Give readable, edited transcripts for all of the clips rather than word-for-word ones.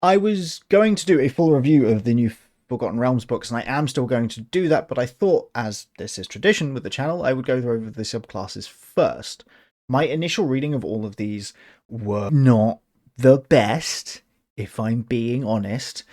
I was going to do a full review of the new Forgotten Realms books, and I am still going to do that, but I thought, as this is tradition with the channel, I would go over the subclasses first. My initial reading of all of these were not the best, if I'm being honest,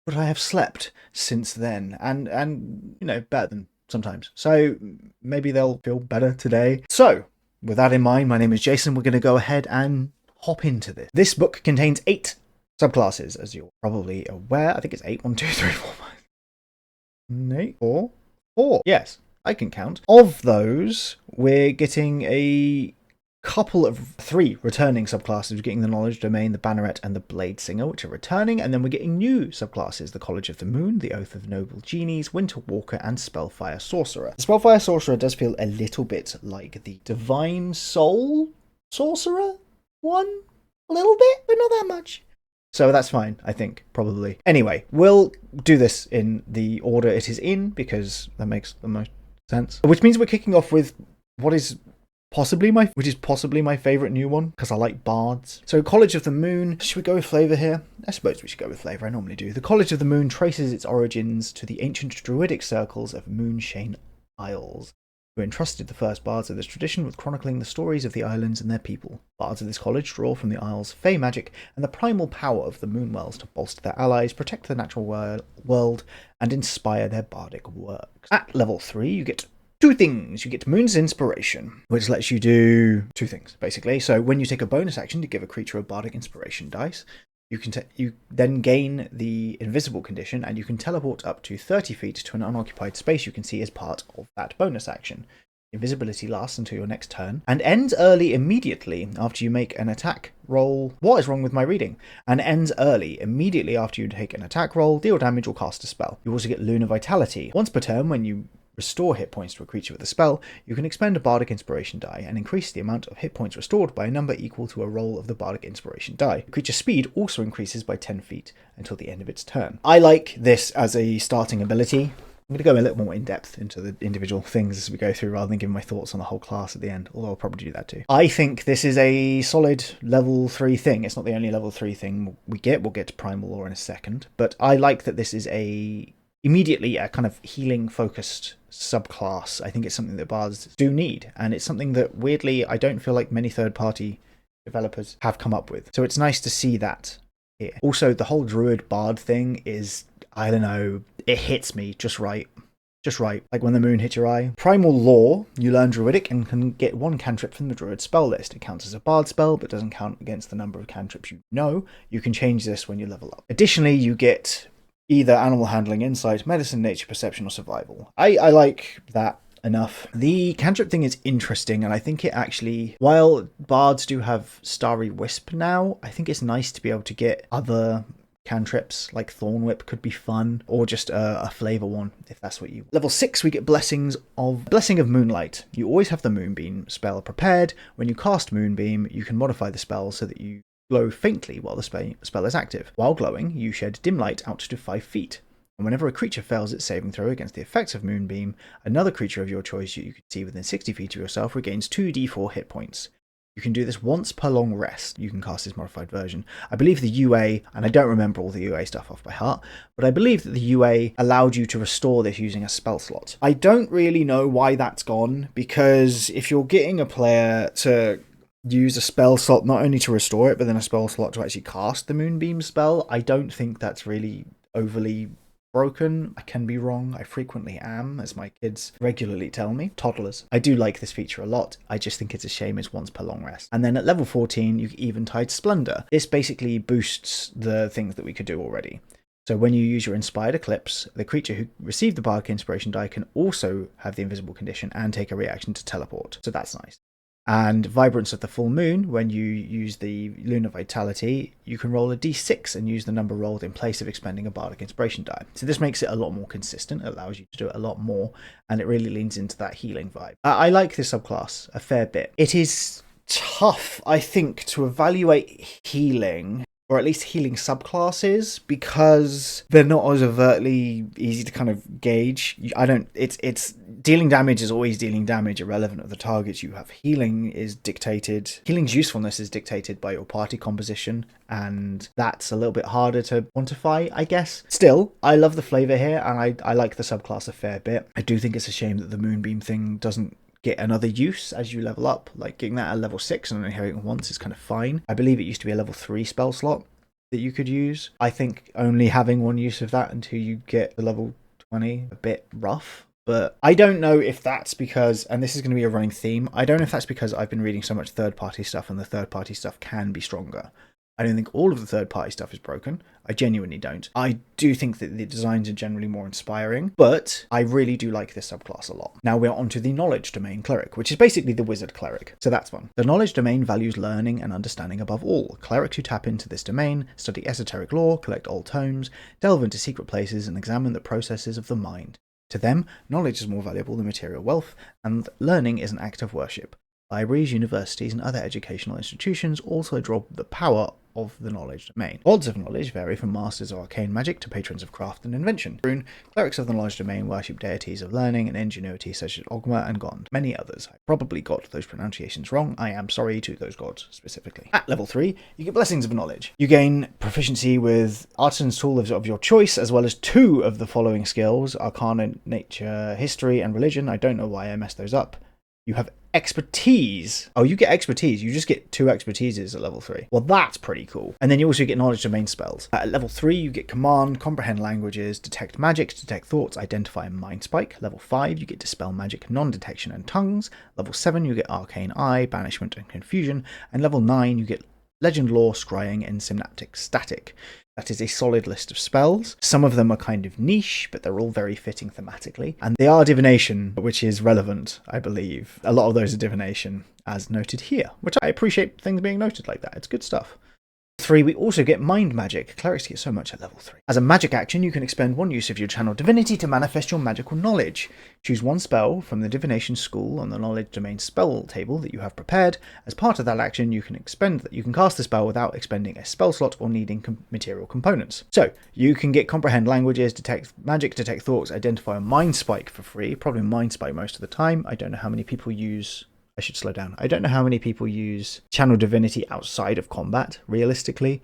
but I have slept since then, and you know, better than sometimes. So maybe they'll feel better today. So, with that in mind, my name is Jason. We're going to go ahead and hop into this. This book contains 8 subclasses, as you're probably aware. I think it's 8. 1, 2, 3, 4, 5, 8, 4. 4. Yes, I can count. Of those, we're getting a couple of 3 returning subclasses. We're getting the Knowledge Domain, the Banneret, and the Blade Singer, which are returning, and then we're getting new subclasses: the College of the Moon, the Oath of Noble Genies, Winter Walker, and Spellfire Sorcerer. The Spellfire Sorcerer does feel a little bit like the Divine Soul Sorcerer one, a little bit, but not that much. So that's fine, I think, probably. Anyway, we'll do this in the order it is in, because that makes the most sense. Which means we're kicking off with what is possibly my favourite new one, because I like bards. So College of the Moon, should we go with flavour here? I suppose we should go with flavour, I normally do. The College of the Moon traces its origins to the ancient druidic circles of Moonshane Isles, who entrusted the first bards of this tradition with chronicling the stories of the islands and their people. Bards of this college draw from the isles' fey magic and the primal power of the Moonwells to bolster their allies, protect the natural world, and inspire their bardic works. At level 3, you get 2 things. You get Moon's Inspiration, which lets you do 2 things, basically. So when you take a bonus action to give a creature a bardic inspiration dice, you then gain the invisible condition, and you can teleport up to 30 feet to an unoccupied space you can see as part of that bonus action. Invisibility lasts until your next turn, and ends early immediately after you make an attack roll. What is wrong with my reading? And ends early immediately after you take an attack roll, deal damage, or cast a spell. You also get Lunar Vitality. Once per turn, when you restore hit points to a creature with a spell, you can expend a Bardic Inspiration die and increase the amount of hit points restored by a number equal to a roll of the Bardic Inspiration die. The creature's speed also increases by 10 feet until the end of its turn. I like this as a starting ability. I'm going to go a little more in depth into the individual things as we go through, rather than giving my thoughts on the whole class at the end, although I'll probably do that too. I think this is a solid level 3 thing. It's not the only level 3 thing we get. We'll get to Primal Law in a second, but I like that this is immediately a kind of healing focused subclass. I think it's something that bards do need, and it's something that weirdly I don't feel like many third-party developers have come up with. So it's nice to see that here. Also, the whole druid bard thing is, I don't know, it hits me just right. Just right, like when the moon hits your eye. Primal Law, you learn Druidic and can get 1 cantrip from the Druid spell list. It counts as a bard spell, but doesn't count against the number of cantrips you know. You can change this when you level up. Additionally, you get either Animal Handling, Insight, Medicine, Nature Perception, or Survival. I like that enough. The cantrip thing is interesting, and I think it actually, while bards do have Starry Wisp now, I think it's nice to be able to get other cantrips, like Thorn Whip could be fun, or just a flavor one, if that's what you want. Level 6, we get Blessing of Moonlight. You always have the Moonbeam spell prepared. When you cast Moonbeam, you can modify the spell so that you glow faintly while the spell is active. While glowing, you shed dim light out to 5 feet. And whenever a creature fails its saving throw against the effects of Moonbeam, another creature of your choice you can see within 60 feet of yourself regains 2d4 hit points. You can do this once per long rest. You can cast this modified version. I believe the UA, and I don't remember all the UA stuff off by heart, but I believe that the UA allowed you to restore this using a spell slot. I don't really know why that's gone, because if you're getting a player to use a spell slot not only to restore it, but then a spell slot to actually cast the Moonbeam spell, I don't think that's really overly broken. I can be wrong. I frequently am, as my kids regularly tell me. Toddlers. I do like this feature a lot. I just think it's a shame it's once per long rest. And then at level 14, you get Eventide Splendor. This basically boosts the things that we could do already. So when you use your Inspired Eclipse, the creature who received the Bardic Inspiration die can also have the invisible condition and take a reaction to teleport. So that's nice. And Vibrance of the Full Moon, when you use the Lunar Vitality, you can roll a d6 and use the number rolled in place of expending a Bardic Inspiration die. So this makes it a lot more consistent, it allows you to do it a lot more, and it really leans into that healing vibe. I like this subclass a fair bit. It is tough, I think, to evaluate healing, or at least healing subclasses, because they're not as overtly easy to kind of gauge. It's dealing damage is always dealing damage, irrelevant of the targets you have. Healing's usefulness is dictated by your party composition, and that's a little bit harder to quantify, I guess. Still, I love the flavor here, and I like the subclass a fair bit. I do think it's a shame that the Moonbeam thing doesn't get another use as you level up. Like, getting that at level 6 and only having it once is kind of fine. I believe it used to be a level 3 spell slot that you could use. I think only having one use of that until you get the level 20 a bit rough. But I don't know if that's because, and this is going to be a running theme, I don't know if that's because I've been reading so much third-party stuff and the third-party stuff can be stronger. I don't think all of the third-party stuff is broken. I genuinely don't. I do think that the designs are generally more inspiring, but I really do like this subclass a lot. Now we're onto the Knowledge Domain Cleric, which is basically the Wizard Cleric. So that's fun. The Knowledge Domain values learning and understanding above all. Clerics who tap into this domain study esoteric lore, collect old tomes, delve into secret places, and examine the processes of the mind. To them, knowledge is more valuable than material wealth, and learning is an act of worship. Libraries, universities, and other educational institutions also draw the power of the knowledge domain. Lords of knowledge vary from masters of arcane magic to patrons of craft and invention. Faerun, clerics of the knowledge domain worship deities of learning and ingenuity such as Ogma and Gond. Many others. I probably got those pronunciations wrong. I am sorry to those gods specifically. At level 3, you get blessings of knowledge. You gain proficiency with artisan's tool of your choice, as well as 2 of the following skills: Arcana, Nature, History, and Religion. I don't know why I messed those up. You have expertise. Oh, you get expertise. You just get 2 expertises at level 3. Well, that's pretty cool. And then you also get knowledge domain spells. At level 3, you get command, comprehend languages, detect magic, detect thoughts, identify and mind spike. Level 5, you get dispel magic, non-detection and tongues. Level 7, you get arcane eye, banishment and confusion. And level 9, you get legend lore, scrying, and synaptic static. That is a solid list of spells. Some of them are kind of niche, but they're all very fitting thematically. And they are divination, which is relevant, I believe. A lot of those are divination, as noted here, which I appreciate things being noted like that. It's good stuff. 3, we also get mind magic. Clerics get so much at level 3. As a magic action, you can expend 1 use of your channel divinity to manifest your magical knowledge. Choose 1 spell from the divination school on the knowledge domain spell table that you have prepared. As part of that action, you can cast the spell without expending a spell slot or needing material components. So you can get comprehend languages, detect magic, detect thoughts, identify a mind spike for free. Probably mind spike most of the time. I don't know how many people use. I should slow down. I don't know how many people use Channel Divinity outside of combat, realistically.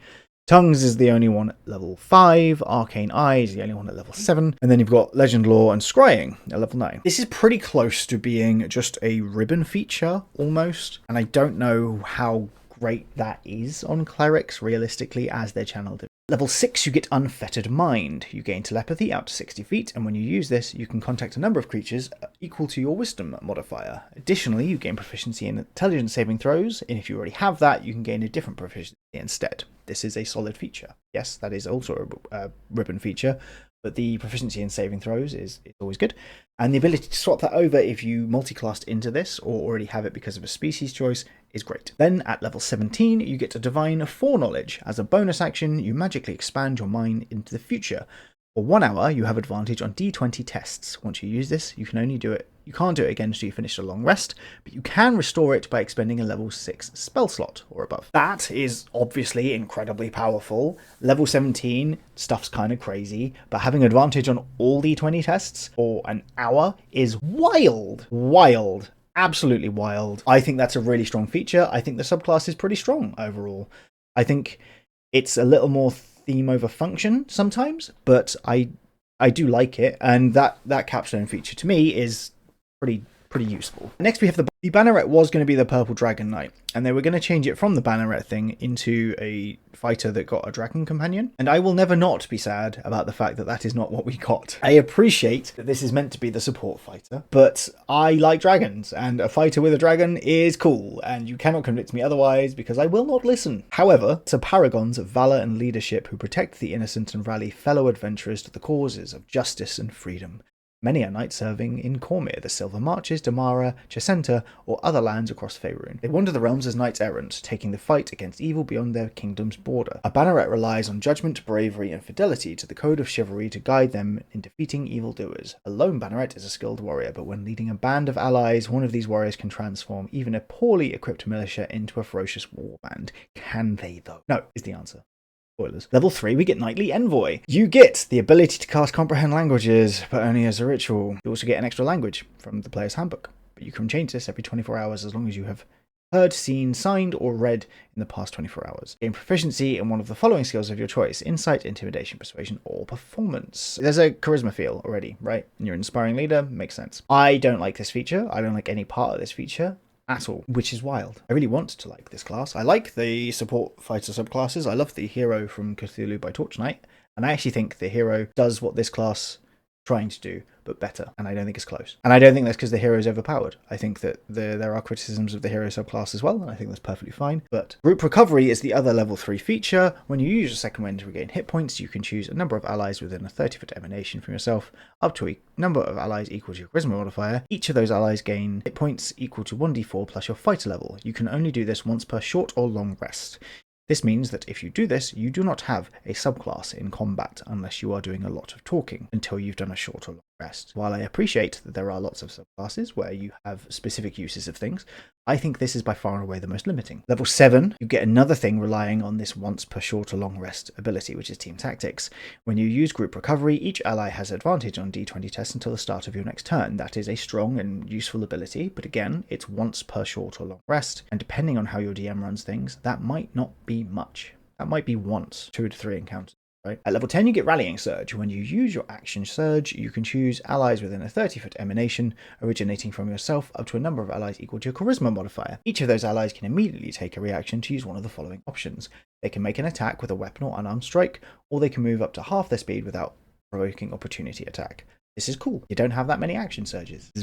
Tongues is the only one at level 5, Arcane Eye is the only one at level 7, and then you've got Legend Lore and Scrying at level 9. This is pretty close to being just a ribbon feature, almost, and I don't know how great that is on clerics, realistically, as their Channel Divinity. Level 6, you get Unfettered Mind. You gain telepathy out to 60 feet, and when you use this, you can contact a number of creatures equal to your Wisdom modifier. Additionally, you gain proficiency in Intelligence saving throws, and if you already have that, you can gain a different proficiency instead. This is a solid feature. Yes, that is also a ribbon feature, but the proficiency in saving throws is always good. And the ability to swap that over if you multiclassed into this, or already have it because of a species choice, is great. Then at level 17, you get a Divine Foreknowledge. As a bonus action, you magically expand your mind into the future. For 1 hour, you have advantage on D20 tests. Once you use this, you can't do it again until you finish a long rest, but you can restore it by expending a level 6 spell slot or above. That is obviously incredibly powerful. Level 17, stuff's kind of crazy, but having advantage on all D20 tests for an hour is wild. Wild. Absolutely wild. I think that's a really strong feature. I think the subclass is pretty strong overall. I think it's a little more theme over function sometimes, but I do like it, and that capstone feature to me is pretty useful. Next we have the Banneret was going to be the Purple Dragon Knight, and they were going to change it from the Banneret thing into a fighter that got a dragon companion, and I will never not be sad about the fact that that is not what we got. I appreciate that this is meant to be the support fighter, but I like dragons, and a fighter with a dragon is cool, and you cannot convince me otherwise because I will not listen. However, it's a paragons of valor and leadership who protect the innocent and rally fellow adventurers to the causes of justice and freedom. Many are knights serving in Cormyr, the Silver Marches, Damara, Chesenta, or other lands across Faerun. They wander the realms as knights errant, taking the fight against evil beyond their kingdom's border. A banneret relies on judgment, bravery, and fidelity to the code of chivalry to guide them in defeating evildoers. A lone banneret is a skilled warrior, but when leading a band of allies, one of these warriors can transform even a poorly equipped militia into a ferocious warband. Can they, though? No, is the answer. Spoilers. Level 3, we get Knightly Envoy. You get the ability to cast Comprehend Languages, but only as a ritual. You also get an extra language from the player's handbook, but you can change this every 24 hours as long as you have heard, seen, signed, or read in the past 24 hours. Gain proficiency in one of the following skills of your choice: Insight, Intimidation, Persuasion, or Performance. There's a charisma feel already, right? And you're an inspiring leader, makes sense. I don't like this feature. I don't like any part of this feature at all, which is wild. I really want to like this class. I like the support fighter subclasses. I love the hero from Cthulhu by Torchlight, and I actually think the hero does what this class trying to do, but better, and I don't think it's close. And I don't think that's because the hero is overpowered. I think that there are criticisms of the hero subclass as well, and I think that's perfectly fine. But group recovery is the other level 3 feature. When you use your second wind to regain hit points, you can choose a number of allies within a 30-foot emanation from yourself, up to a number of allies equal to your charisma modifier. Each of those allies gain hit points equal to 1d4 plus your fighter level. You can only do this once per short or long rest. This means that if you do this, you do not have a subclass in combat unless you are doing a lot of talking until you've done a short or long rest. While I appreciate that there are lots of subclasses where you have specific uses of things, I think this is by far and away the most limiting. Level 7, you get another thing relying on this once per short or long rest ability, which is Team Tactics. When you use group recovery, each ally has advantage on d20 tests until the start of your next turn. That is a strong and useful ability, but again, it's once per short or long rest, and depending on how your DM runs things, that might not be much. That might be once, 2 to 3 encounters. Right. At level 10, you get Rallying Surge. When you use your action Surge, you can choose allies within a 30-foot emanation originating from yourself up to a number of allies equal to your charisma modifier. Each of those allies can immediately take a reaction to use one of the following options. They can make an attack with a weapon or unarmed strike, or they can move up to half their speed without provoking opportunity attack. This is cool. You don't have that many action surges. This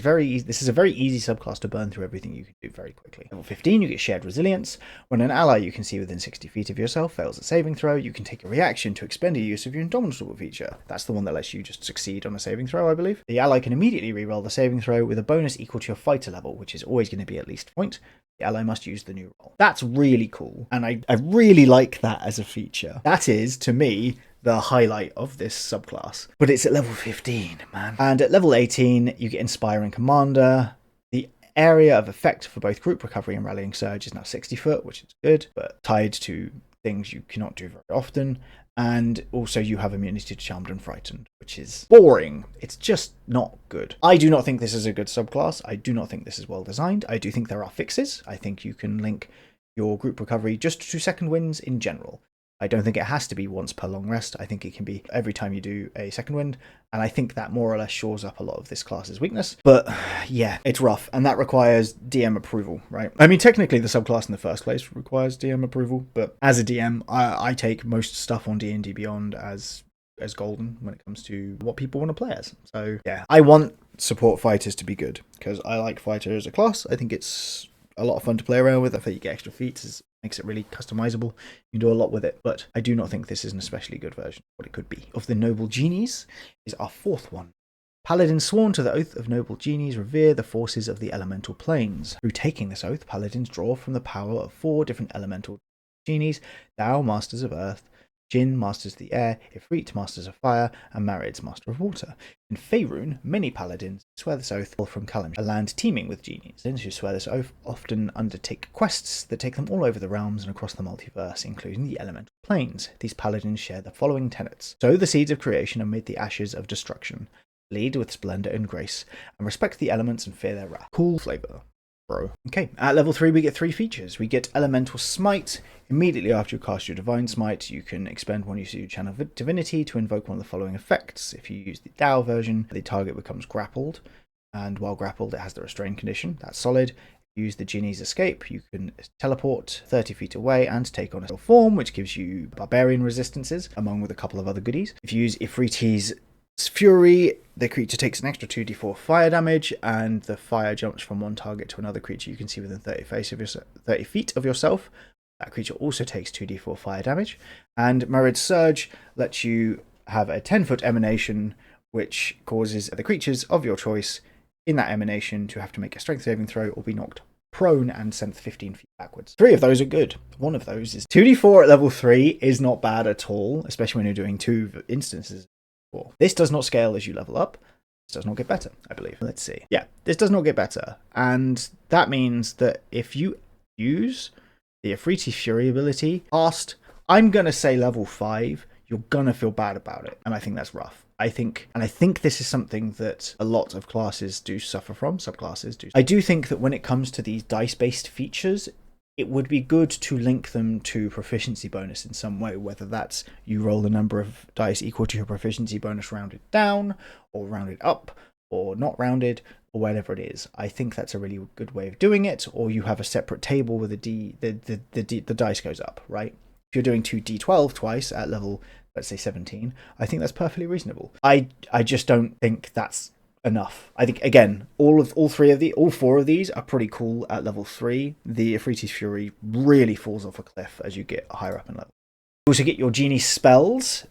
is a very easy subclass to burn through everything you can do very quickly. Level 15, you get Shared Resilience. When an ally you can see within 60 feet of yourself fails a saving throw, you can take a reaction to expend a use of your Indomitable feature. That's the one that lets you just succeed on a saving throw, I believe. The ally can immediately reroll the saving throw with a bonus equal to your fighter level, which is always going to be at least a point. The ally must use the new roll. That's really cool, and I really like that as a feature. That is, to me, the highlight of this subclass. But it's at level 15, man. And at level 18, you get Inspiring Commander. The area of effect for both Group Recovery and Rallying Surge is now 60 foot, which is good, but tied to things you cannot do very often. And also you have immunity to Charmed and Frightened, which is boring. It's just not good. I do not think this is a good subclass. I do not think this is well designed. I do think there are fixes. I think you can link your Group Recovery just to second wins in general. I don't think it has to be once per long rest. I think it can be every time you do a second wind, and I think that more or less shores up a lot of this class's weakness. But yeah, it's rough, and that requires DM approval, right? I mean, technically the subclass in the first place requires DM approval, but as a DM, I take most stuff on D&D Beyond as golden when it comes to what people want to play as. So yeah, I want support fighters to be good, because I like fighter as a class. I think it's a lot of fun to play around with. I think you get extra feats, makes it really customizable. You can do a lot with it, but I do not think this is an especially good version of what it could be. Of the Noble Genies is our fourth one. Paladins sworn to the oath of Noble Genies revere the forces of the elemental planes. Through taking this oath, paladins draw from the power of 4 different elemental genies: Tao, masters of earth; Jinn, masters of the air; Ifrit, masters of fire; and Marids, master of water. In Faerun, many paladins swear this oath from Kalim, a land teeming with genies. Paladins who swear this oath often undertake quests that take them all over the realms and across the multiverse, including the elemental planes. These paladins share the following tenets: sow the seeds of creation amid the ashes of destruction, lead with splendor and grace, and respect the elements and fear their wrath. Cool flavor, bro. Okay, at level 3 we get 3 features. We get Elemental Smite. Immediately after you cast your Divine Smite, you can expend one use of your Channel Divinity to invoke one of the following effects. If you use the Tao version, the target becomes grappled, and while grappled it has the Restrain condition. That's solid. If you use the Genie's Escape, you can teleport 30 feet away and take on a form, which gives you Barbarian resistances, along with a couple of other goodies. If you use Ifriti's Fury, the creature takes an extra 2d4 fire damage, and the fire jumps from one target to another creature you can see within 30 feet of yourself. That creature also takes 2d4 fire damage. And Marid Surge lets you have a 10-foot emanation, which causes the creatures of your choice in that emanation to have to make a strength saving throw or be knocked prone and sent 15 feet backwards. 3 of those are good. One of those is 2d4 at level 3 is not bad at all, especially when you're doing 2 instances. This does not scale as you level up. This does not get better, I believe. Let's see. Yeah, this does not get better. And that means that if you use the Ifriti Fury ability, cast I'm going to say level 5, you're going to feel bad about it. And I think that's rough. I think this is something that a lot of classes do suffer from, subclasses do. I do think that when it comes to these dice-based features, it would be good to link them to proficiency bonus in some way, whether that's you roll the number of dice equal to your proficiency bonus rounded down, or rounded up, or not rounded, or whatever it is. I think that's a really good way of doing it, or you have a separate table where the dice goes up, right? If you're doing 2d12 twice at level, let's say 17, I think that's perfectly reasonable. I just don't think that's enough. I think, again, all four of these are pretty cool at level 3. The Ifriti's Fury really falls off a cliff as you get higher up in level. You also get your genie spells.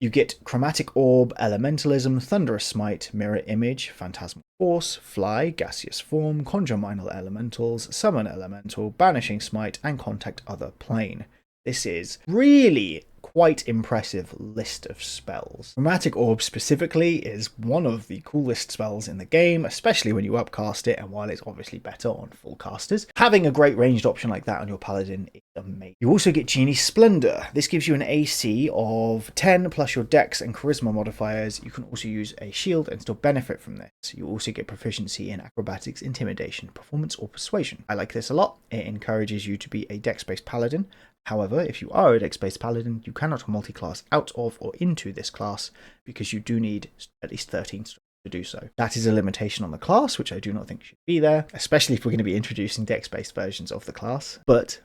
You get Chromatic Orb, Elementalism, Thunderous Smite, Mirror Image, Phantasmal Force, Fly, Gaseous Form, Conjure Minor Elementals, Summon Elemental, Banishing Smite, and Contact Other Plane. This is really quite impressive list of spells. Chromatic Orb specifically is one of the coolest spells in the game, especially when you upcast it, and while it's obviously better on full casters, having a great ranged option like that on your paladin is amazing. You also get Genie Splendor. This gives you an AC of 10 plus your dex and charisma modifiers. You can also use a shield and still benefit from this. You also get proficiency in acrobatics, intimidation, performance, or persuasion. I like this a lot. It encourages you to be a dex-based paladin. However, if you are a dex-based paladin, you cannot multi-class out of or into this class because you do need at least 13 strength to do so. That is a limitation on the class, which I do not think should be there, especially if we're going to be introducing dex-based versions of the class, but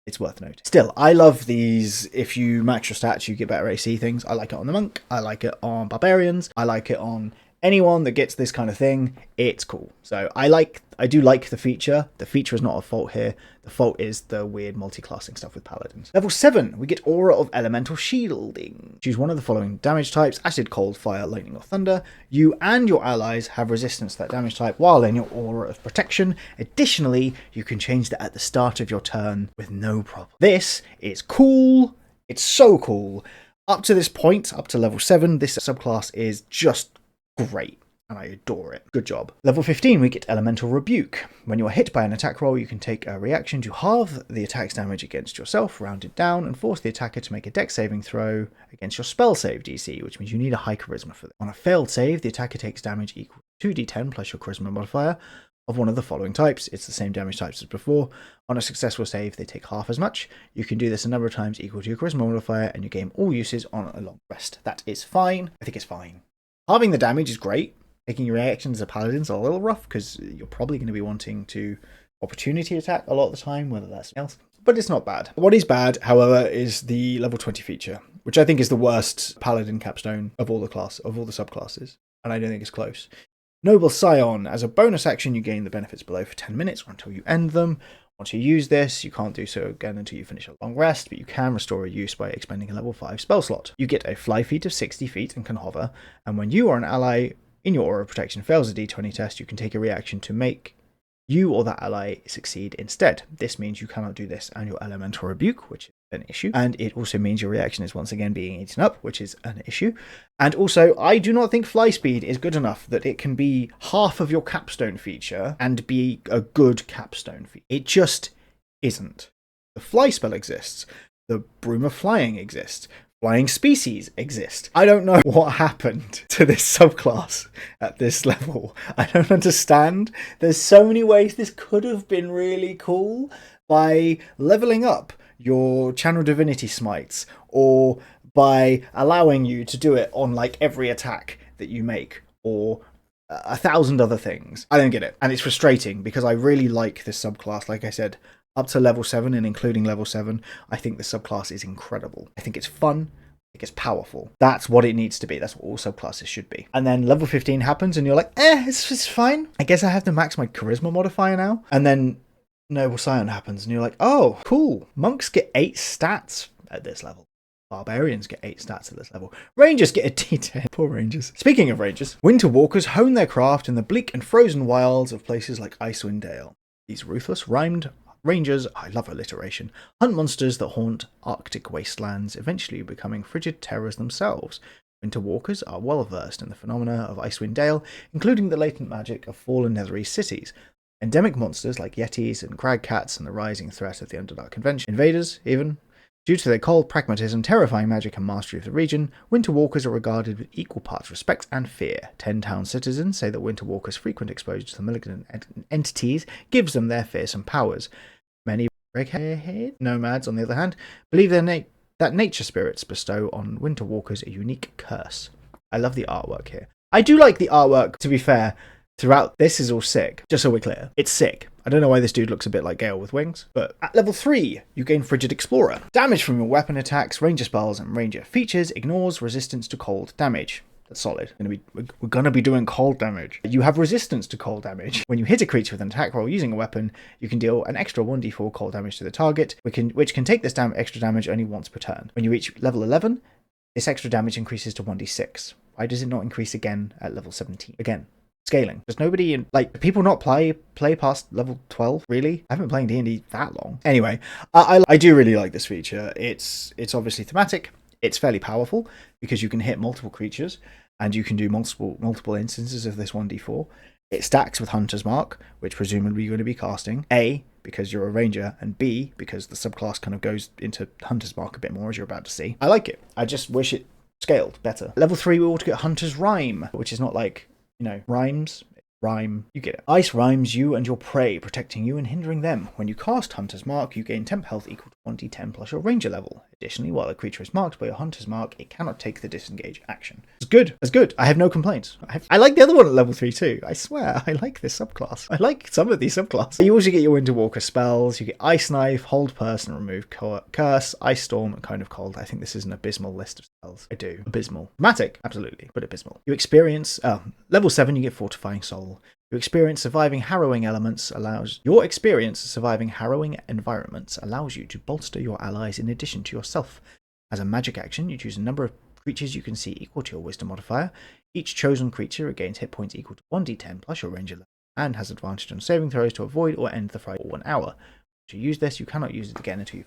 it's worth noting. Still, I love these. If you max your stats, you get better AC things. I like it on the monk. I like it on barbarians. I like it on anyone that gets this kind of thing. It's cool. So I do like the feature. The feature is not a fault here. The fault is the weird multi-classing stuff with paladins. Level 7, we get Aura of Elemental Shielding. Choose one of the following damage types: Acid, Cold, Fire, Lightning, or Thunder. You and your allies have resistance to that damage type while in your Aura of Protection. Additionally, you can change that at the start of your turn with no problem. This is cool. It's so cool. Up to this point, up to level 7, this subclass is just great, and I adore it. Good job. Level 15, we get Elemental Rebuke. When you are hit by an attack roll, you can take a reaction to halve the attack's damage against yourself, round it down, and force the attacker to make a dex saving throw against your spell save DC, which means you need a high charisma for this. On a failed save, the attacker takes damage equal to 2d10 plus your charisma modifier of one of the following types. It's the same damage types as before. On a successful save, they take half as much. You can do this a number of times equal to your charisma modifier, and you gain all uses on a long rest. That is fine. I think it's fine. Halving the damage is great. Taking your reactions as a paladin is a little rough because you're probably going to be wanting to opportunity attack a lot of the time, whether that's something else. But it's not bad. What is bad, however, is the level 20 feature, which I think is the worst paladin capstone of all the subclasses, and I don't think it's close. Noble Scion. As a bonus action, you gain the benefits below for 10 minutes or until you end them. Once you use this, you can't do so again until you finish a long rest, but you can restore a use by expending a level 5 spell slot. You get a fly feat of 60 feet and can hover, and when you or an ally in your Aura of Protection fails a d20 test, you can take a reaction to make you or that ally succeed instead. This means you cannot do this and your Elemental Rebuke, which is an issue, and it also means your reaction is once again being eaten up, which is an issue. And also, I do not think fly speed is good enough that it can be half of your capstone feature and be a good capstone feature. It just isn't. The fly spell exists. The Broom of Flying exists. Flying species exist. I don't know what happened to this subclass at this level. I don't understand. There's so many ways this could have been really cool by leveling up your Channel Divinity smites, or by allowing you to do it on like every attack that you make, or 1,000 other things. I don't get it. And it's frustrating because I really like this subclass. Like I said, up to level 7 and including level 7, I think the subclass is incredible. I think it's fun. I think it's powerful. That's what it needs to be. That's what all subclasses should be. And then level 15 happens and you're like, it's fine. I guess I have to max my charisma modifier now. And then Noble Scion happens and you're like, oh, cool. Monks get 8 stats at this level. Barbarians get 8 stats at this level. Rangers get a d10. Poor Rangers. Speaking of Rangers, Winter Walkers hone their craft in the bleak and frozen wilds of places like Icewind Dale. These ruthless, rhymed Rangers, I love alliteration, hunt monsters that haunt Arctic wastelands, eventually becoming frigid terrors themselves. Winter Walkers are well versed in the phenomena of Icewind Dale, including the latent magic of fallen Netherese cities. Endemic monsters like Yetis and Crag Cats and the rising threat of the Underdark Convention. Invaders, even, Due to their cold pragmatism, terrifying magic, and mastery of the region, Winter Walkers are regarded with equal parts respect and fear. 10 town citizens say that Winter Walkers' frequent exposure to the malignant entities gives them their fearsome powers. Many red nomads, on the other hand, believe that nature spirits bestow on Winter Walkers a unique curse. I love the artwork here. I do like the artwork, to be fair. Throughout, this is all sick. Just so we're clear, it's sick. I don't know why this dude looks a bit like Gale with wings, but at level 3, you gain Frigid Explorer. Damage from your weapon attacks, ranger spells, and ranger features ignores resistance to cold damage. That's solid. We're gonna be doing cold damage. You have resistance to cold damage. When you hit a creature with an attack roll using a weapon, you can deal an extra 1d4 cold damage to the target, which can take this extra damage only once per turn. When you reach level 11, this extra damage increases to 1d6. Why does it not increase again at level 17? Again. Scaling. Does nobody people not play past level 12? Really? I haven't been playing D&D that long. Anyway, I do really like this feature. It's obviously thematic. It's fairly powerful because you can hit multiple creatures and you can do multiple instances of this 1d4. It stacks with Hunter's Mark, which presumably you're going to be casting. A, because you're a ranger, and B, because the subclass kind of goes into Hunter's Mark a bit more, as you're about to see. I like it. I just wish it scaled better. Level 3, we ought to get Hunter's Rhyme, which is not like, rhymes. Rhyme, you get it. Ice rhymes you and your prey, protecting you and hindering them. When you cast Hunter's Mark, you gain temp health equal to 1d10 plus your ranger level. Additionally, while a creature is marked by your Hunter's Mark, it cannot take the disengage action. It's good. It's good. I have no complaints. I like the other one at level 3 too. I swear, I like this subclass. I like some of these subclasses. You also get your Winter Walker spells. You get Ice Knife, Hold Person, Remove Curse, Ice Storm, and Kind of Cold. I think this is an abysmal list of spells. I do. Abysmal. Dramatic, absolutely, but abysmal. You experience, level 7, you get Fortifying Soul. Your experience surviving harrowing environments allows you to bolster your allies in addition to yourself. As a magic action, you choose a number of creatures you can see equal to your wisdom modifier. Each chosen creature regains hit points equal to 1d10 plus your ranger level and has advantage on saving throws to avoid or end the fight for 1 hour. To use this, you cannot use it again until you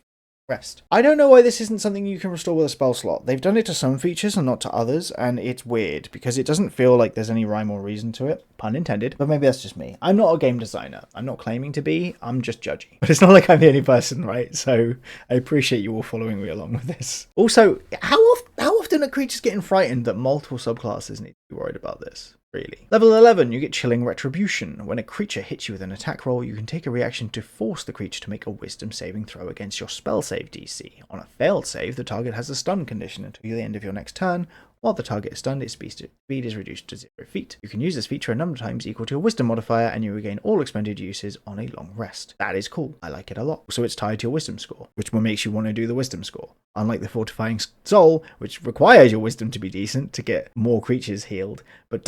rest. I don't know why this isn't something you can restore with a spell slot. They've done it to some features and not to others, and it's weird because it doesn't feel like there's any rhyme or reason to it. Pun intended, but maybe that's just me. I'm not a game designer. I'm not claiming to be. I'm just judgy. But it's not like I'm the only person, right? So I appreciate you all following me along with this. Also, how often are creatures getting frightened that multiple subclasses need to be worried about this? Really. Level 11, you get Chilling Retribution. When a creature hits you with an attack roll, you can take a reaction to force the creature to make a wisdom saving throw against your spell save DC. On a failed save, the target has a stun condition until the end of your next turn. While the target is stunned, its speed is reduced to 0 feet. You can use this feature a number of times equal to your wisdom modifier, and you regain all expended uses on a long rest. That is cool. I like it a lot. So it's tied to your wisdom score, which makes you want to do the wisdom score. Unlike the Fortifying Soul, which requires your wisdom to be decent to get more creatures healed, but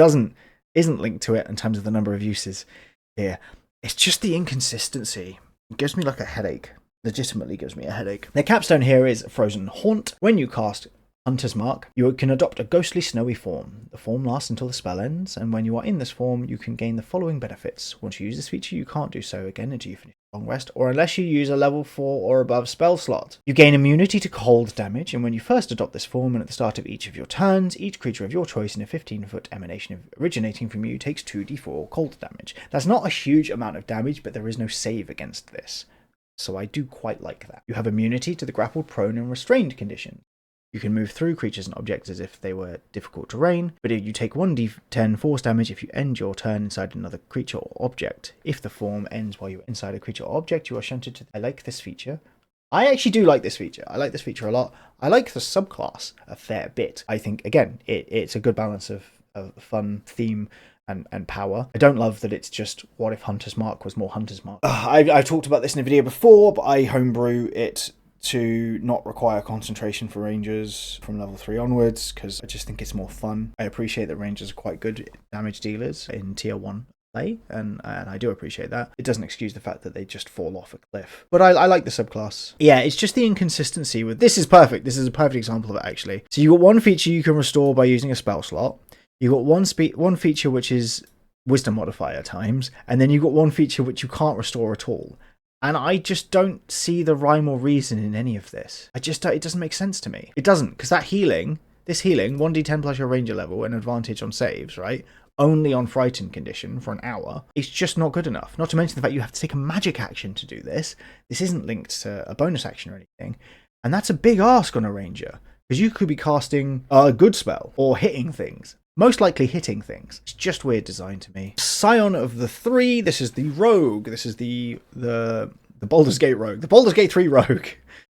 isn't linked to it in terms of the number of uses here. It's just the inconsistency. It gives me like a headache. Legitimately gives me a headache. The capstone here is Frozen Haunt. When you cast Hunter's Mark, you can adopt a ghostly snowy form. The form lasts until the spell ends, and when you are in this form, you can gain the following benefits. Once you use this feature, you can't do so again until you finish a long rest, or unless you use a level 4 or above spell slot. You gain immunity to cold damage, and when you first adopt this form and at the start of each of your turns, each creature of your choice in a 15-foot emanation originating from you takes 2d4 cold damage. That's not a huge amount of damage, but there is no save against this. So I do quite like that. You have immunity to the grappled, prone, and restrained condition. You can move through creatures and objects as if they were difficult terrain, but you take 1d10 force damage if you end your turn inside another creature or object. If the form ends while you're inside a creature or object, you are shunted to... I like this feature. I actually do like this feature. I like this feature a lot. I like the subclass a fair bit. I think, again, it's a good balance of fun, theme, and power. I don't love that it's just, what if Hunter's Mark was more Hunter's Mark? I've talked about this in a video before, but I homebrew it to not require concentration for rangers from level 3 onwards, because I just think it's more fun. I appreciate that rangers are quite good damage dealers in tier 1 play, and I do appreciate that. It doesn't excuse the fact that they just fall off a cliff. But I like the subclass. Yeah, it's just the inconsistency with... This is perfect. This is a perfect example of it, actually. So you got one feature you can restore by using a spell slot. You got one feature which is wisdom modifier times, and then you got one feature which you can't restore at all. And I just don't see the rhyme or reason in any of this. It doesn't make sense to me. It doesn't, because this healing, 1d10 plus your ranger level and advantage on saves, right? Only on frightened condition for an hour. It's just not good enough. Not to mention the fact you have to take a magic action to do this. This isn't linked to a bonus action or anything. And that's a big ask on a ranger, because you could be casting a good spell or hitting things. Most likely hitting things. It's just weird design to me. Scion of the Three. This is the rogue. This is the Baldur's Gate rogue. The Baldur's Gate 3 rogue.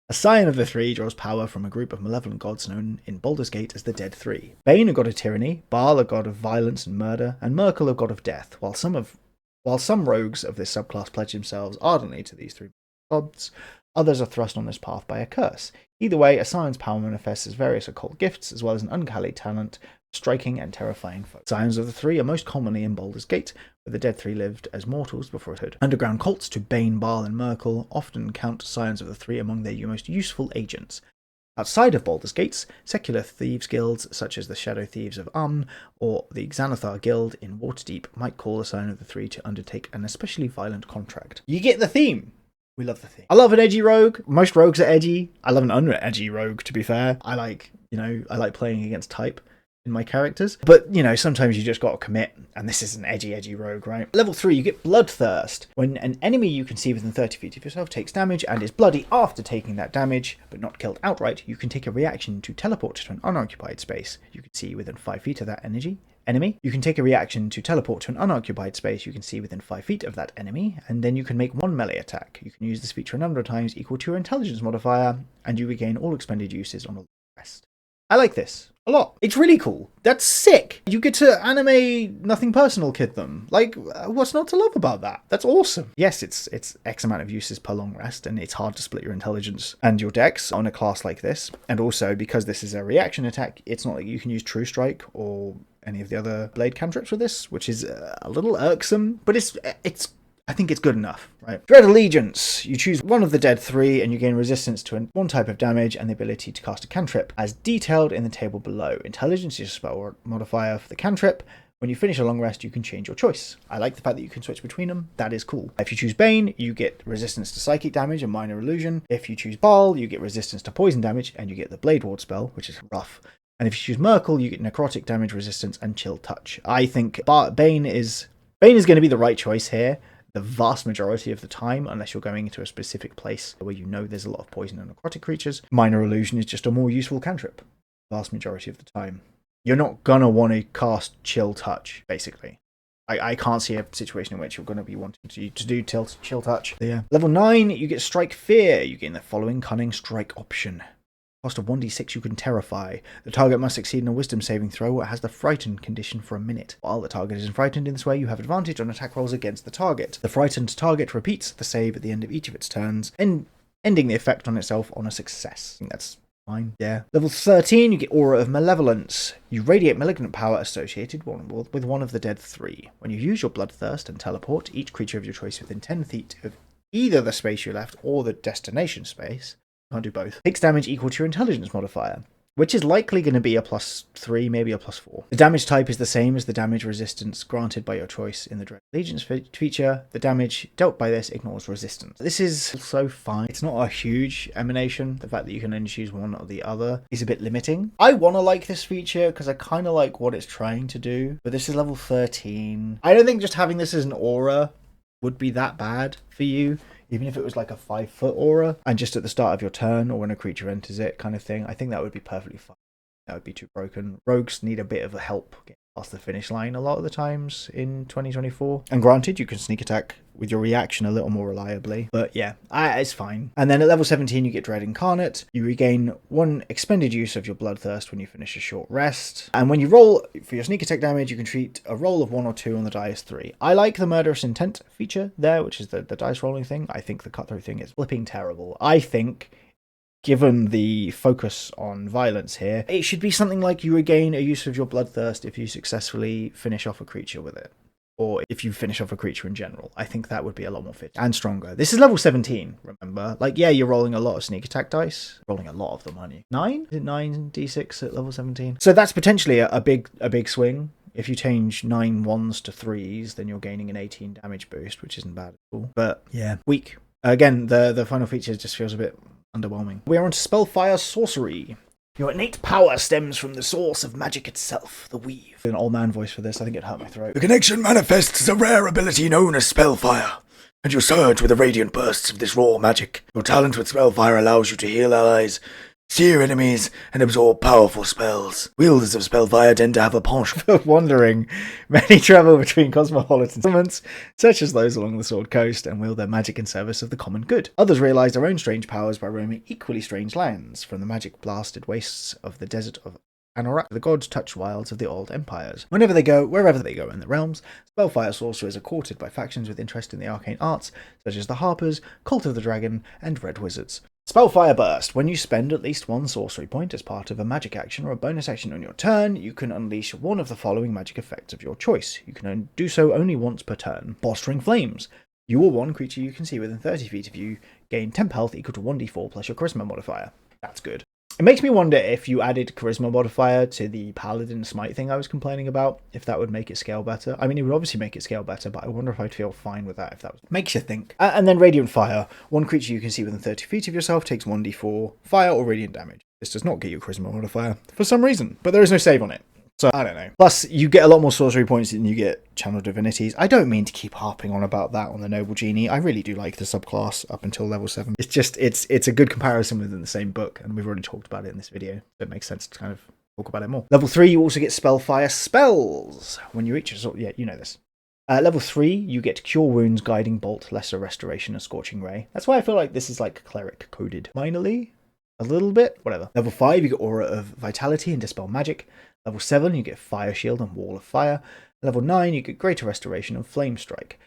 A Scion of the Three draws power from a group of malevolent gods known in Baldur's Gate as the Dead Three. Bane, a god of tyranny, Baal, a god of violence and murder, and Merkel, a god of death. While some rogues of this subclass pledge themselves ardently to these three gods, others are thrust on this path by a curse. Either way, a Scion's power manifests as various occult gifts, as well as an uncanny talent, striking and terrifying foes. Scions of the Three are most commonly in Baldur's Gate, where the Dead Three lived as mortals before adulthood. Underground cults to Bane, Baal, and Merkel often count Scions of the Three among their most useful agents. Outside of Baldur's Gates, secular thieves guilds such as the Shadow Thieves of Amn or the Xanathar Guild in Waterdeep might call a Scion of the Three to undertake an especially violent contract. You get the theme! We love the theme. I love an edgy rogue. Most rogues are edgy. I love an unedgy rogue, to be fair. I like playing against type in my characters. But, sometimes you just gotta commit, and this is an edgy rogue, right? Level 3, you get Bloodthirst. When an enemy you can see within 30 feet of yourself takes damage and is bloody after taking that damage, but not killed outright, you can take a reaction to teleport to an unoccupied space you can see within 5 feet of that enemy. You can take a reaction to teleport to an unoccupied space you can see within 5 feet of that enemy, and then you can make one melee attack. You can use this feature a number of times equal to your intelligence modifier, and you regain all expended uses on the rest. I like this a lot. It's really cool. That's sick. You get to anime Nothing Personal kid them. Like, what's not to love about that? That's awesome. Yes, it's X amount of uses per long rest, and it's hard to split your intelligence and your dex on a class like this. And also, because this is a reaction attack, it's not like you can use True Strike or any of the other blade cantrips with this, which is a little irksome, but I think it's good enough, right? Dread Allegiance. You choose one of the Dead Three and you gain resistance to one type of damage and the ability to cast a cantrip, as detailed in the table below. Intelligence is your spell modifier for the cantrip. When you finish a long rest, you can change your choice. I like the fact that you can switch between them. That is cool. If you choose Bane, you get resistance to psychic damage and minor illusion. If you choose Baal, you get resistance to poison damage and you get the Blade Ward spell, which is rough. And if you choose Merkel, you get necrotic damage resistance and chill touch. I think Bane is going to be the right choice here the vast majority of the time, unless you're going into a specific place where you know there's a lot of poison and necrotic creatures. Minor illusion is just a more useful cantrip. Vast majority of the time. You're not going to want to cast chill touch, basically. I can't see a situation in which you're going to be wanting to do chill touch. Yeah. Level 9, you get Strike Fear. You gain the following Cunning Strike option. Cost of 1d6 you can terrify. The target must succeed in a wisdom saving throw or has the frightened condition for a minute. While the target isn't frightened in this way, you have advantage on attack rolls against the target. The frightened target repeats the save at the end of each of its turns, ending the effect on itself on a success. I think that's fine. Yeah. Level 13, you get Aura of Malevolence. You radiate malignant power associated with one of the Dead Three. When you use your Bloodthirst and teleport, each creature of your choice within 10 feet of either the space you left or the destination space, can't do both, takes damage equal to your intelligence modifier, which is likely going to be a +3, maybe a +4. The damage type is the same as the damage resistance granted by your choice in the Dread Allegiance feature. The damage dealt by this ignores resistance. This is also fine. It's not a huge emanation. The fact that you can only choose one or the other is a bit limiting. I want to like this feature because I kind of like what it's trying to do, but this is level 13. I don't think just having this as an aura would be that bad for you. Even if it was like a 5-foot aura, and just at the start of your turn, or when a creature enters it kind of thing, I think that would be perfectly fine. That would be too broken. Rogues need a bit of a help getting past the finish line a lot of the times in 2024. And granted, you can sneak attack with your reaction a little more reliably. But yeah, it's fine. And then at level 17, you get Dread Incarnate. You regain 1 expended use of your Bloodthirst when you finish a short rest. And when you roll for your sneak attack damage, you can treat a roll of 1 or 2 on the die as 3. I like the Murderous Intent feature there, which is the dice rolling thing. I think the Cutthroat thing is flipping terrible. I think, given the focus on violence here, it should be something like you regain a use of your Bloodthirst if you successfully finish off a creature with it. Or if you finish off a creature in general. I think that would be a lot more fit and stronger. This is level 17, remember? Like, yeah, you're rolling a lot of sneak attack dice. Rolling a lot of them, aren't you? 9? Is it 9 d6 at level 17? So that's potentially a big swing. If you change 9 1s to 3s, then you're gaining an 18 damage boost, which isn't bad at all. But yeah, weak. Again, the final feature just feels a bit underwhelming. We are on to Spellfire Sorcery. Your innate power stems from the source of magic itself, the weave. An old man voice for this, I think it hurt my throat. The connection manifests as a rare ability known as Spellfire. and you surge with the radiant bursts of this raw magic. Your talent with Spellfire allows you to heal allies, sear enemies, and absorb powerful spells. Wielders of Spellfire tend to have a penchant for wandering. Many travel between cosmopolitan settlements, such as those along the Sword Coast, and wield their magic in service of the common good. Others realise their own strange powers by roaming equally strange lands, from the magic-blasted wastes of the desert of Anorak, the god-touched wilds of the old empires. Wherever they go in the realms, Spellfire sorcerers are courted by factions with interest in the arcane arts, such as the Harpers, Cult of the Dragon, and Red Wizards. Spellfire Burst. When you spend at least one sorcery point as part of a magic action or a bonus action on your turn, you can unleash one of the following magic effects of your choice. You can do so only once per turn. Bolstering Flames. You or one creature you can see within 30 feet of you gain temp health equal to 1d4 plus your charisma modifier. That's good. It makes me wonder if you added charisma modifier to the paladin smite thing I was complaining about, if that would make it scale better. I mean, it would obviously make it scale better, but I wonder if I'd feel fine with that if that was... Makes you think. And then Radiant Fire. One creature you can see within 30 feet of yourself takes 1d4 fire or radiant damage. This does not get you charisma modifier for some reason, but there is no save on it. So, I don't know. Plus, you get a lot more sorcery points than you get Channel Divinities. I don't mean to keep harping on about that on the Noble Genie. I really do like the subclass up until level 7. It's just, it's a good comparison within the same book, and we've already talked about it in this video. So it makes sense to kind of talk about it more. Level 3, you also get Spellfire Spells. When you reach a yeah, you know this. Level 3, you get Cure Wounds, Guiding Bolt, Lesser Restoration, and Scorching Ray. That's why I feel like this is like Cleric coded. Minorly? A little bit? Whatever. Level 5, you get Aura of Vitality and Dispel Magic. Level 7, you get Fire Shield and Wall of Fire. Level 9, you get Greater Restoration and Flame Strike.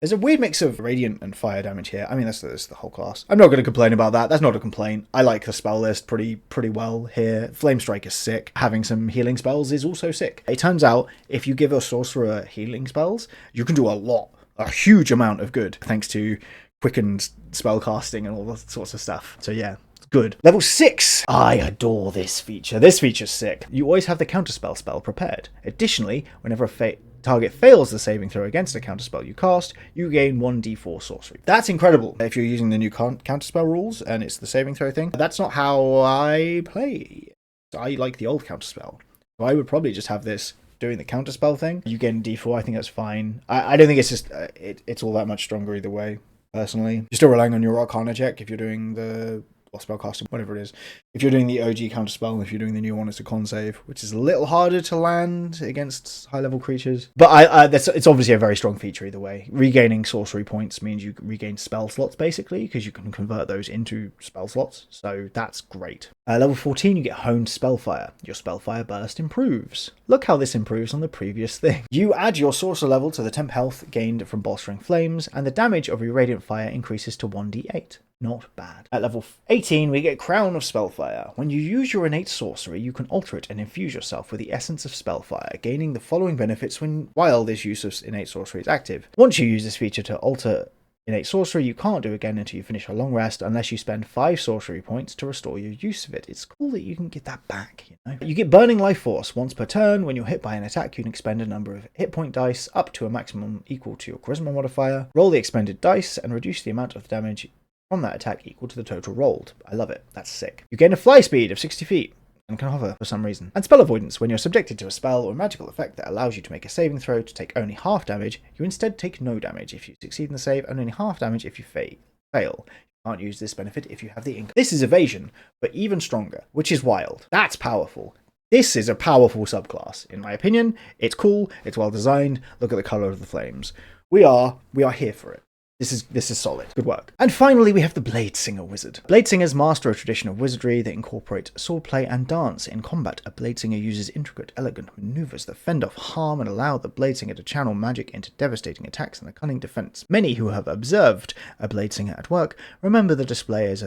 There's a weird mix of Radiant and Fire damage here. I mean, that's the whole class. I'm not going to complain about that. That's not a complaint. I like the spell list pretty well here. Flame Strike is sick. Having some healing spells is also sick. It turns out, if you give a sorcerer healing spells, you can do a huge amount of good, thanks to quickened spellcasting and all that sorts of stuff. So yeah. Good. Level 6. I adore this feature. This feature's sick. You always have the counterspell spell prepared. Additionally, whenever a target fails the saving throw against a counterspell you cast, you gain 1d4 sorcery. That's incredible. If you're using the new counterspell rules and it's the saving throw thing, that's not how I play. I like the old counterspell. So I would probably just have this doing the counterspell thing. You gain d4, I think that's fine. I don't think it's just, it's all that much stronger either way, personally. You're still relying on your Arcana check if you're doing the or spellcasting, whatever it is. If you're doing the OG counterspell, and if you're doing the new one, it's a con save, which is a little harder to land against high-level creatures. But it's obviously a very strong feature either way. Regaining sorcery points means you regain spell slots, basically, because you can convert those into spell slots, so that's great. Level 14, you get Honed Spellfire. Your Spellfire Burst improves. Look how this improves on the previous thing. You add your sorcerer level to the temp health gained from Bolstering Flames, and the damage of your Radiant Fire increases to 1d8. Not bad. At level 18, we get Crown of Spellfire. When you use your innate sorcery, you can alter it and infuse yourself with the essence of Spellfire, gaining the following benefits while this use of innate sorcery is active. Once you use this feature to alter innate sorcery, you can't do again until you finish a long rest, unless you spend 5 sorcery points to restore your use of it. It's cool that you can get that back, you know. You get Burning Life Force. Once per turn, when you're hit by an attack, you can expend a number of hit point dice up to a maximum equal to your charisma modifier. Roll the expended dice and reduce the amount of damage from that attack equal to the total rolled. I love it. That's sick. You gain a fly speed of 60 feet and can hover for some reason. And Spell Avoidance. When you're subjected to a spell or magical effect that allows you to make a saving throw to take only half damage, you instead take no damage if you succeed in the save and only half damage if you fail. You can't use this benefit if you have the ink. This is Evasion, but even stronger, which is wild. That's powerful. This is a powerful subclass. In my opinion, it's cool, it's well designed. Look at the color of the flames. We are here for it. This is solid. Good work. And finally, we have the Bladesinger Wizard. Bladesingers master a tradition of wizardry that incorporate swordplay and dance. In combat, a Bladesinger uses intricate, elegant maneuvers that fend off harm and allow the Bladesinger to channel magic into devastating attacks and a cunning defense. Many who have observed a Bladesinger at work remember the display as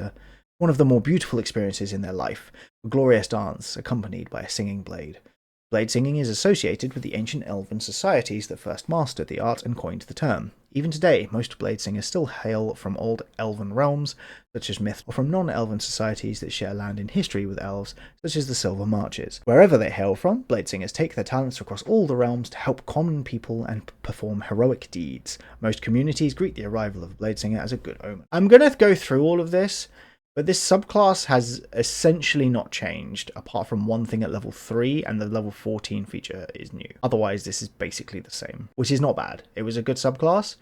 one of the more beautiful experiences in their life, a glorious dance accompanied by a singing blade. Blade singing is associated with the ancient elven societies that first mastered the art and coined the term. Even today, most blade singers still hail from old elven realms, such as myth, or from non-elven societies that share land in history with elves, such as the Silver Marches. Wherever they hail from, blade singers take their talents across all the realms to help common people and perform heroic deeds. Most communities greet the arrival of a blade singer as a good omen. I'm going to go through all of this, but this subclass has essentially not changed, apart from one thing at level 3, and the level 14 feature is new. Otherwise, this is basically the same, which is not bad. It was a good subclass.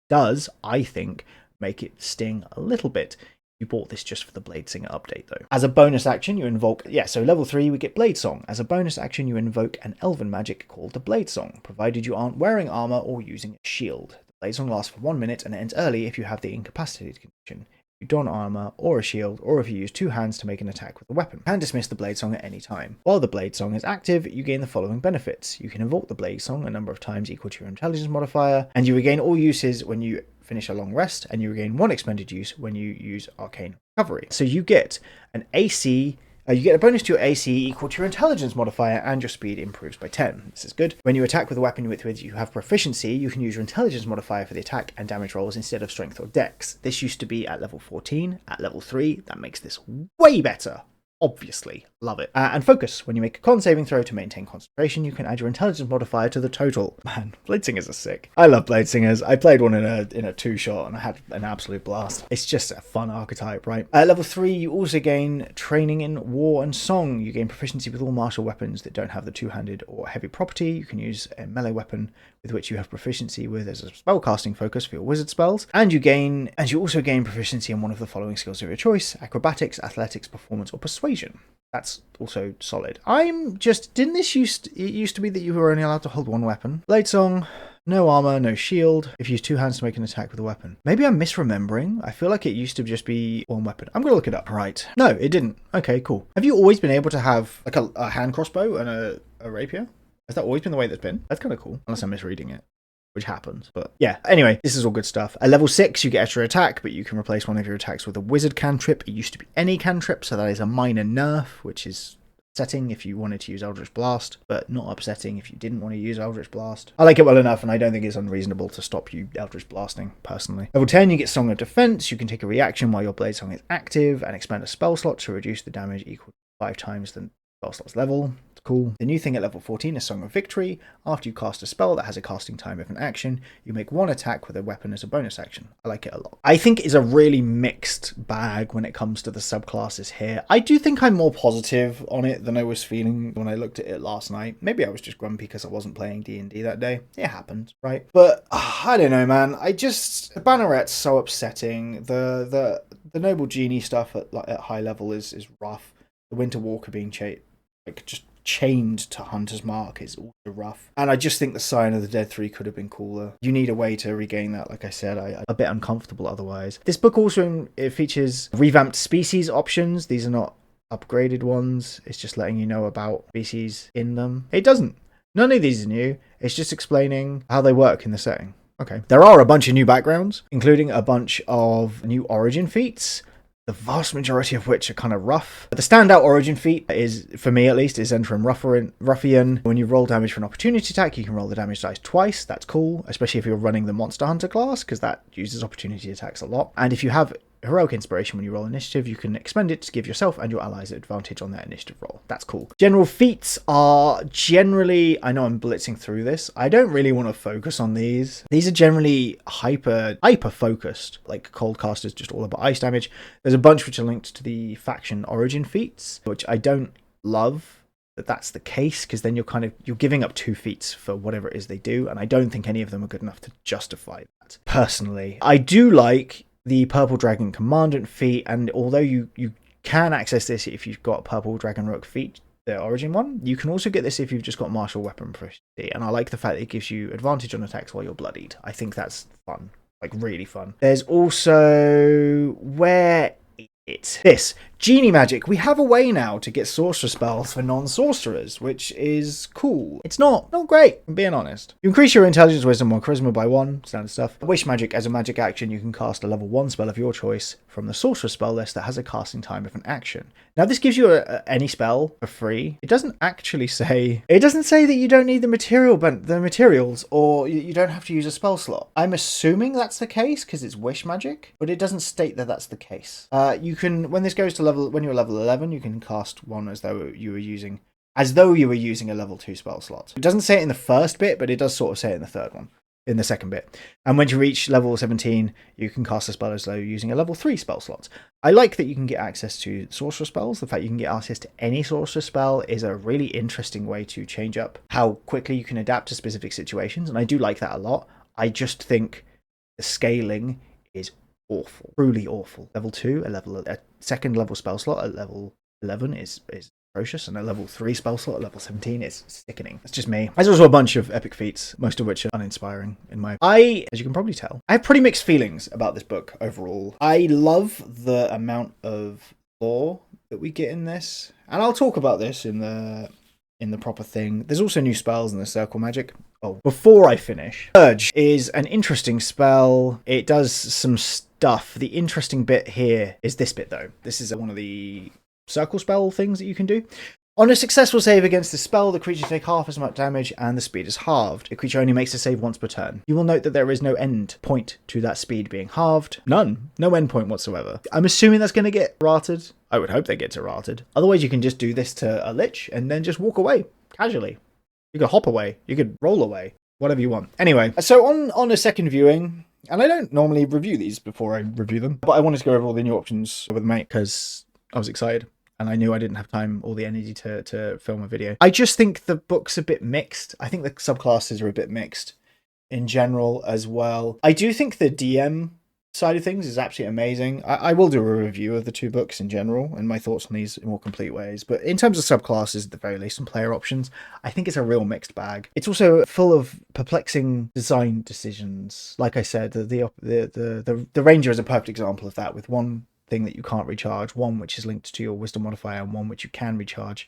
does, I think, make it sting a little bit. You bought this just for the Blade Singer update, though. As a bonus action, you invoke... Yeah, so level 3, we get Blade Song. As a bonus action, you invoke an elven magic called the Blade Song, provided you aren't wearing armor or using a shield. The Blade Song lasts for 1 minute and ends early if you have the incapacitated condition. You don armor or a shield, or if you use 2 hands to make an attack with a weapon. You can dismiss the Blade Song at any time. While the Blade Song is active, you gain the following benefits. You can invoke the Blade Song a number of times equal to your intelligence modifier, and you regain all uses when you finish a long rest, and you regain 1 expended use when you use Arcane Recovery. So you get an AC... you get a bonus to your AC equal to your intelligence modifier, and your speed improves by 10. This is good. When you attack with a weapon with which you have proficiency, you can use your intelligence modifier for the attack and damage rolls instead of strength or dex. This used to be at level 14. At level 3, that makes this way better. Obviously, love it. And focus. When you make a con saving throw to maintain concentration, you can add your intelligence modifier to the total. Man, Blade Singers are sick. I love Blade Singers. I played one in a 2-shot and I had an absolute blast. It's just a fun archetype, right? At level 3, you also gain training in war and song. You gain proficiency with all martial weapons that don't have the two-handed or heavy property. You can use a melee weapon with which you have proficiency with as a spellcasting focus for your wizard spells. And you also gain proficiency in one of the following skills of your choice: acrobatics, athletics, performance, or persuasion. That's also solid. Didn't this used to be that you were only allowed to hold 1 weapon? Blade Song, no armor, no shield. If you use 2 hands to make an attack with a weapon. Maybe I'm misremembering. I feel like it used to just be 1 weapon. I'm gonna look it up. Right. No, it didn't. Okay, cool. Have you always been able to have like a hand crossbow and a rapier? Has that always been the way that's been? That's kind of cool. Unless I'm misreading it, which happens. But yeah, anyway, this is all good stuff. At level 6, you get extra attack, but you can replace one of your attacks with a wizard cantrip. It used to be any cantrip, so that is a minor nerf, which is upsetting if you wanted to use Eldritch Blast, but not upsetting if you didn't want to use Eldritch Blast. I like it well enough, and I don't think it's unreasonable to stop you Eldritch Blasting, personally. Level 10, you get Song of Defense. You can take a reaction while your Blade Song is active and expend a spell slot to reduce the damage equal to 5 times the spell slot's level. It's cool. The new thing at level 14 is Song of Victory. After you cast a spell that has a casting time of an action, you make 1 attack with a weapon as a bonus action. I like it a lot. I think it's a really mixed bag when it comes to the subclasses here. I do think I'm more positive on it than I was feeling when I looked at it last night. Maybe I was just grumpy because I wasn't playing D&D that day. It happened, right? But I don't know, man. The banneret's so upsetting. The Noble Genie stuff at high level is rough. The Winter Walker being just chained to Hunter's Mark is also rough. And I just think the Sign of the Dead 3 could have been cooler. You need a way to regain that, like I said. I'm a bit uncomfortable otherwise. This book also features revamped species options. These are not upgraded ones. It's just letting you know about species in them. It doesn't. None of these are new. It's just explaining how they work in the setting. Okay. There are a bunch of new backgrounds, including a bunch of new origin feats, the vast majority of which are kind of rough. But the standout origin feat is, for me at least, is Entrum Ruffian. When you roll damage for an opportunity attack, you can roll the damage dice twice. That's cool, especially if you're running the Monster Hunter class, because that uses opportunity attacks a lot. And if you have Heroic Inspiration when you roll initiative, you can expend it to give yourself and your allies advantage on that initiative roll. That's cool. General feats are generally... I know I'm blitzing through this. I don't really want to focus on these. These are generally hyper-focused. Like Coldcast is just all about ice damage. There's a bunch which are linked to the faction origin feats, which I don't love that that's the case, because then you're giving up 2 feats for whatever it is they do, and I don't think any of them are good enough to justify that. Personally, I do like the Purple Dragon Commandant feat, and although you can access this if you've got Purple Dragon Rook feat, the origin one, you can also get this if you've just got martial weapon proficiency, and I like the fact that it gives you advantage on attacks while you're bloodied. I think that's fun, like really fun. There's also this Genie Magic. We have a way now to get sorcerer spells for non-sorcerers, which is cool. It's not great, I'm being honest. You increase your intelligence, wisdom, or charisma by 1, standard stuff. Wish Magic. As a magic action, you can cast a level 1 spell of your choice from the sorcerer spell list that has a casting time of an action. Now this gives you any spell for free. It doesn't say that you don't need the materials, or you don't have to use a spell slot. I'm assuming that's the case because it's Wish Magic, but it doesn't state that that's the case. You can, when this goes to when you're level 11, you can cast one as though you were using a level 2 spell slot. It doesn't say it in the first bit, but it does sort of say it in the second bit. And when you reach level 17, you can cast a spell as though you're using a level 3 spell slot. I like that you can get access to sorcerer spells. The fact you can get access to any sorcerer spell is a really interesting way to change up how quickly you can adapt to specific situations, and I do like that a lot. I just think The scaling is awful, truly awful. Level 2, a second level spell slot at level 11 is atrocious, and a level 3 spell slot at level 17 is sickening. That's just me. There's also a bunch of epic feats, most of which are uninspiring in my... as you can probably tell, I have pretty mixed feelings about this book overall. I love the amount of lore that we get in this, and I'll talk about this in the proper thing. There's also new spells in the circle magic. Oh, before I finish, Urge is an interesting spell. It does some stuff. The interesting bit here is this bit, though. This is one of the circle spell things that you can do. On a successful save against the spell, the creature takes half as much damage and the speed is halved. The creature only makes a save once per turn. You will note that there is no end point to that speed being halved. None. No end point whatsoever. I'm assuming that's going to get errated. I would hope they get errated. Otherwise, you can just do this to a lich and then just walk away casually. You could hop away. You could roll away. Whatever you want. Anyway, so on a second viewing, and I don't normally review these before I review them, but I wanted to go over all the new options with mate because I was excited. And I knew I didn't have time or the energy to film a video. I just think the book's a bit mixed. I think the subclasses are a bit mixed in general as well. I do think the DM side of things is absolutely amazing. I will do a review of the two books in general and my thoughts on these in more complete ways. But in terms of subclasses, at the very least, and player options, I think it's a real mixed bag. It's also full of perplexing design decisions. Like I said, the Ranger is a perfect example of that, with one thing that you can't recharge, one which is linked to your wisdom modifier, and one which you can recharge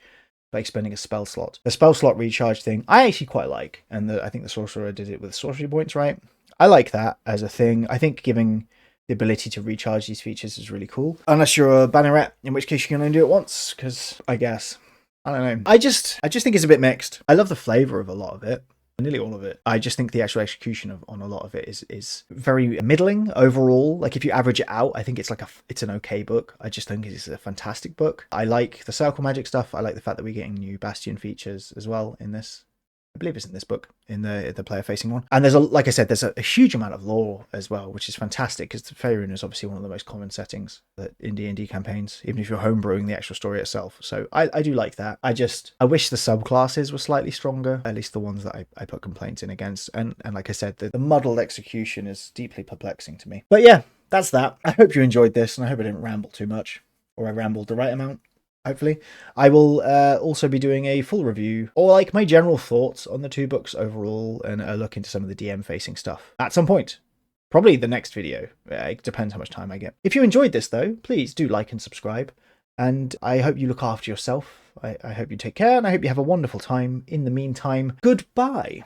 by expending a spell slot. The spell slot recharge thing I actually quite like, and I think the sorcerer did it with sorcery points, right? I like that as a thing. I think giving the ability to recharge these features is really cool, unless you're a banneret, in which case you can only do it once, because I guess, I don't know. I just think it's a bit mixed. I love the flavor of a lot of it. Nearly all of it. I just think the actual execution on a lot of it is very middling overall. Like, if you average it out, I think it's an okay book. I just think it's a fantastic book. I like the circle magic stuff. I like the fact that we're getting new Bastion features as well in this. I believe it's in this book, in the player facing one. And like I said, there's a huge amount of lore as well, which is fantastic, because Faerun is obviously one of the most common settings in D&D campaigns, even if you're homebrewing the actual story itself. So I do like that. I wish the subclasses were slightly stronger, at least the ones that I put complaints in against. And like I said, the muddled execution is deeply perplexing to me. But yeah, that's that. I hope you enjoyed this, and I hope I didn't ramble too much, or I rambled the right amount. Hopefully. I will also be doing a full review, or like my general thoughts on the two books overall, and a look into some of the DM facing stuff at some point. Probably the next video. It depends how much time I get. If you enjoyed this though, please do like and subscribe. And I hope you look after yourself. I hope you take care, and I hope you have a wonderful time. In the meantime, goodbye.